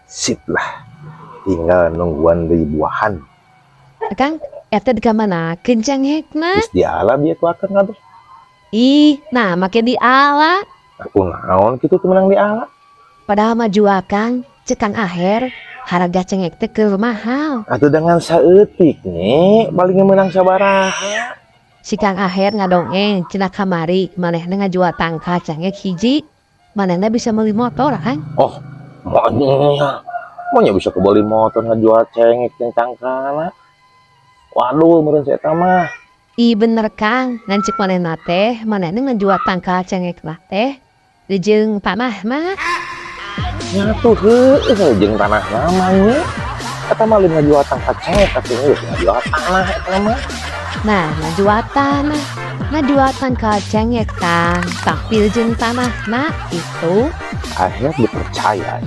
Sip lah, tinggal nungguan ribuan. Kang, eta di kamana kencang hekna. Terus diala biar ku akan ngabeh. Ih, nah makin diala. Aku naon gitu tuh menang diala. Padahal maju Kang, cekang aher, harga cengek teh keur mahal. Atau dengan saeutik nih, paling menang sabaraha. Si Kang Aher ngadongeng cenah kamari, manehna ngajual tangka cengek hiji. Manehna bisa beli motor kan? Oh, maunya bisa kebeli motor ngejual cengek yang tangkana. Waduh, meureun saya mah. Ih bener Kang, ngancik manehna teh, manehna ngajual tangka cengek lah teh. Di jeung tanah mah. Nyatu heueuh jeung tanah namanya. Eta mah lain ngajual tangka cengek atuh ngajual tanah eta mah. Nah, ngajual tanah. Ngajual tangka cengek Kang, tapi jeung tanah nah itu Akhirnya dipercaya.